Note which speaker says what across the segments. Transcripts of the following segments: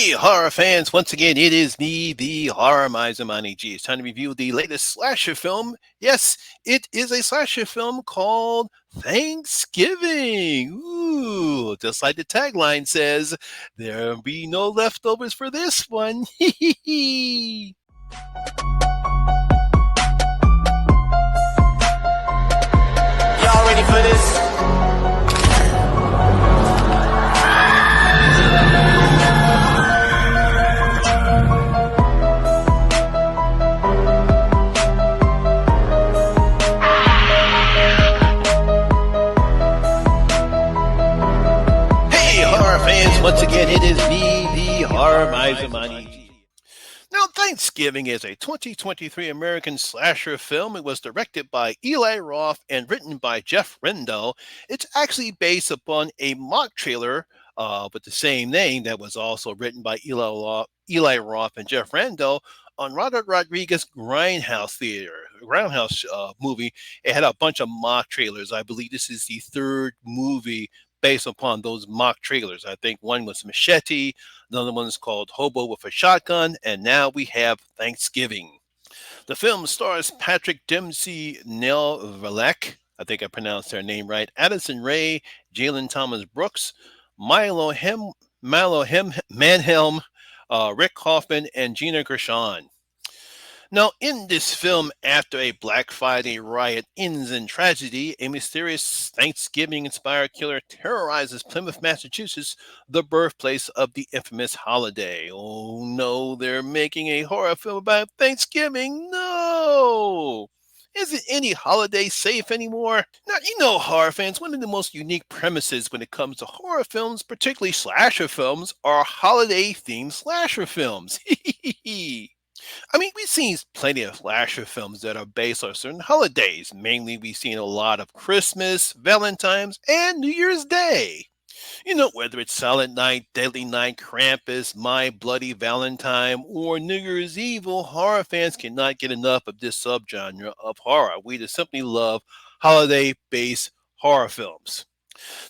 Speaker 1: Hey, horror fans! Once again, it is me, the Horror Miser Money G. It's time to review the latest slasher film. Yes, it is a slasher film called Thanksgiving. Ooh, just like the tagline says, there'll be no leftovers for this one.
Speaker 2: Y'all ready for this?
Speaker 1: Hey, horror fans! Once again, it is me, the Horror Miser Money G. Now, Thanksgiving is a 2023 American slasher film. It was directed by Eli Roth and written by Jeff Rendell. It's actually based upon a mock trailer with the same name that was also written by Eli Roth and Jeff Rendell on Robert Rodriguez' Grindhouse movie. It had a bunch of mock trailers. I believe this is the third movie based upon those mock trailers. I think one was Machete, another one's called Hobo with a Shotgun, and now we have Thanksgiving. The film stars Patrick Dempsey, Nell Valek, I think I pronounced their name right, Addison Rae, Jalen Thomas Brooks, Milo Manhelm, Rick Hoffman, and Gina Gershon. Now, in this film, after a Black Friday riot ends in tragedy, a mysterious Thanksgiving inspired killer terrorizes Plymouth, Massachusetts, the birthplace of the infamous holiday. Oh no, they're making a horror film about Thanksgiving. No! Isn't any holiday safe anymore? Now, horror fans, one of the most unique premises when it comes to horror films, particularly slasher films, are holiday themed slasher films. I mean, we've seen plenty of slasher films that are based on certain holidays. Mainly, we've seen a lot of Christmas, Valentine's, and New Year's Day. Whether it's Silent Night, Deadly Night, Krampus, My Bloody Valentine, or New Year's Evil, horror fans cannot get enough of this subgenre of horror. We just simply love holiday based horror films.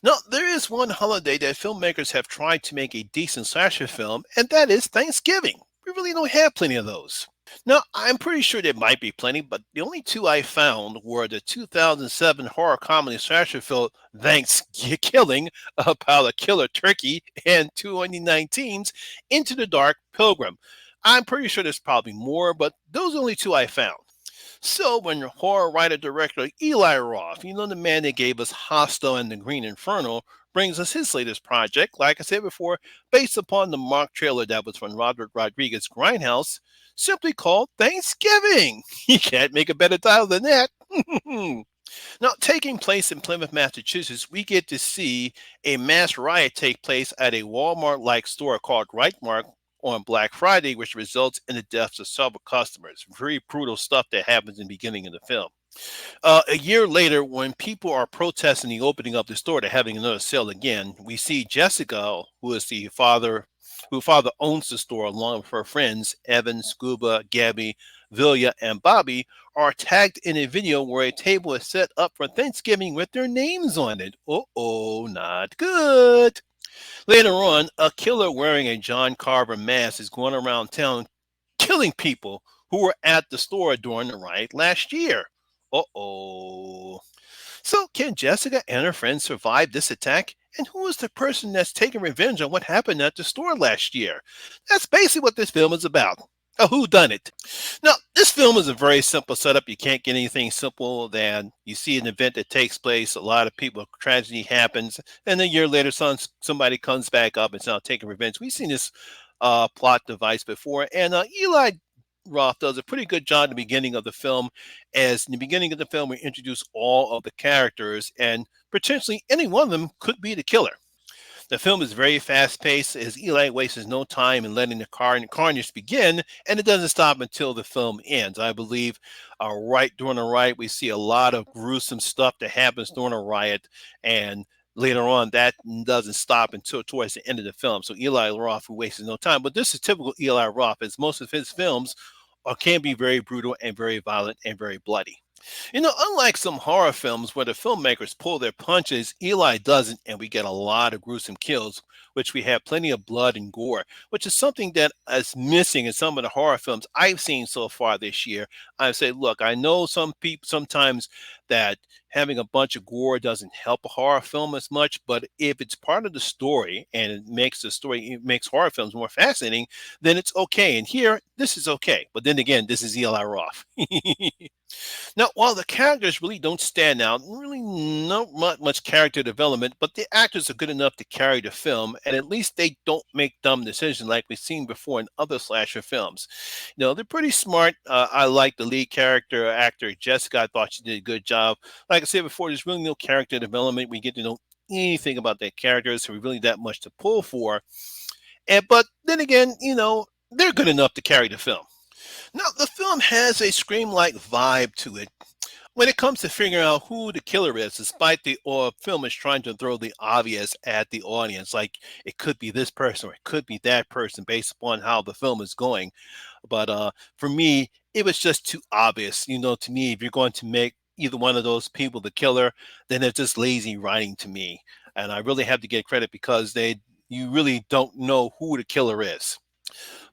Speaker 1: Now, there is one holiday that filmmakers have tried to make a decent slasher film, and that is Thanksgiving. We really don't have plenty of those. Now, I'm pretty sure there might be plenty, but the only two I found were the 2007 horror comedy slasher film Thanksgiving about a killer turkey and 2019's Into the Dark Pilgrim. I'm pretty sure there's probably more, but those are the only two I found. So, when horror writer director Eli Roth, the man that gave us Hostel and the Green Inferno, brings us his latest project, like I said before, based upon the mock trailer that was from Robert Rodriguez' Grindhouse, simply called Thanksgiving. You can't make a better title than that. Now, taking place in Plymouth, Massachusetts, we get to see a mass riot take place at a Walmart like store called Rightmark on Black Friday, which results in the deaths of several customers. Very brutal stuff that happens in the beginning of the film. A year later, when people are protesting the opening of the store to having another sale again, we see Jessica, who father owns the store, along with her friends Evan, Scuba, Gabby, Vilya, and Bobby, are tagged in a video where a table is set up for Thanksgiving with their names on it. Oh, not good. Later on, a killer wearing a John Carver mask is going around town killing people who were at the store during the riot last year. Uh-oh. So, can Jessica and her friends survive this attack? And who is the person that's taking revenge on what happened at the store last year? That's basically what this film is about. A whodunit. Now, this film is a very simple setup. You can't get anything simple than you see an event that takes place, a lot of people, tragedy happens, and a year later, somebody comes back up and is now taking revenge. We've seen this plot device before, and Eli Roth does a pretty good job in the beginning of the film. As in the beginning of the film, we introduce all of the characters, and potentially any one of them could be the killer. The film is very fast paced as Eli wastes no time in letting the carnage begin, and it doesn't stop until the film ends. I believe right during a riot, we see a lot of gruesome stuff that happens during a riot, and later on, that doesn't stop until towards the end of the film. So Eli Roth who wastes no time. But this is typical Eli Roth, as most of his films can be very brutal and very violent and very bloody. Unlike some horror films where the filmmakers pull their punches, Eli doesn't, and we get a lot of gruesome kills, which we have plenty of blood and gore, which is something that is missing in some of the horror films I've seen so far this year. I say, look, I know some people sometimes that having a bunch of gore doesn't help a horror film as much, but if it's part of the story and it makes horror films more fascinating, then it's okay. And here, this is okay. But then again, this is Eli Roth. Now, while the characters really don't stand out, really not much character development, but the actors are good enough to carry the film, and at least they don't make dumb decisions like we've seen before in other slasher films. They're pretty smart. I like the lead character actor Jessica. I thought she did a good job. Like I said before, there's really no character development. We get to know anything about their characters, so we really that much to pull for. But then again, they're good enough to carry the film. Now, the film has a Scream like vibe to it when it comes to figuring out who the killer is, despite the film is trying to throw the obvious at the audience, like it could be this person or it could be that person based upon how the film is going. But for me, it was just too obvious. To me, if you're going to make either one of those people the killer, then it's just lazy writing to me. And I really have to get credit because you really don't know who the killer is.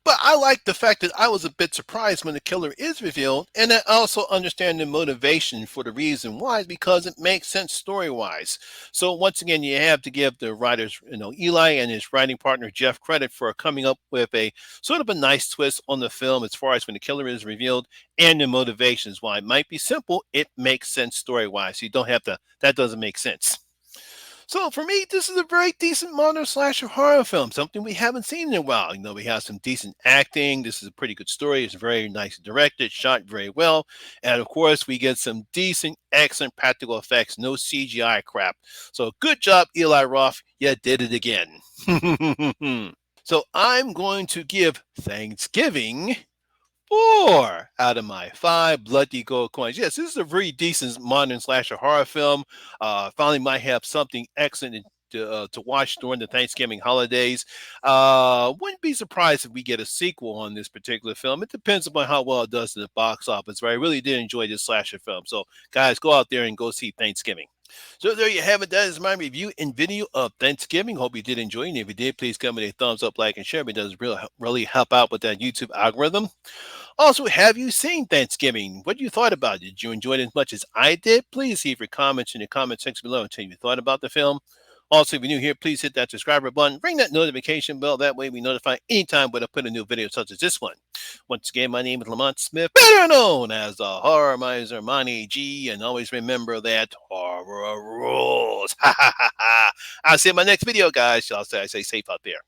Speaker 1: But I like the fact that I was a bit surprised when the killer is revealed, and I also understand the motivation for the reason why, because it makes sense story wise. So once again, you have to give the writers, Eli and his writing partner Jeff credit for coming up with a sort of a nice twist on the film as far as when the killer is revealed and the motivations. While it might be simple, it makes sense story wise. You don't have to. That doesn't make sense. So for me, this is a very decent modern slasher horror film, something we haven't seen in a while. We have some decent acting. This is a pretty good story. It's very nice directed, shot very well. And of course, we get some decent, excellent practical effects, no CGI crap. So good job, Eli Roth. You did it again. So I'm going to give Thanksgiving 4 out of my 5 bloody gold coins. Yes, this is a very decent modern slasher horror film. Finally, might have something excellent to watch during the Thanksgiving holidays. Wouldn't be surprised if we get a sequel on this particular film. It depends upon how well it does in the box office, but I really did enjoy this slasher film. So, guys, go out there and go see Thanksgiving. So there you have it. That is my review and video of Thanksgiving. Hope you did enjoy it. And if you did, please give me a thumbs up, like, and share. It does really help out with that YouTube algorithm. Also, have you seen Thanksgiving? What you thought about it? Did you enjoy it as much as I did? Please leave your comments in the comment section below and tell me what you thought about the film. Also, if you're new here, please hit that subscriber button. Ring that notification bell. That way we notify anytime when I put a new video such as this one. Once again, my name is Lamont Smith, better known as the Horror Miser Monty G. And always remember that horror rules. Ha ha ha ha. I'll see you in my next video, guys. I say safe out there.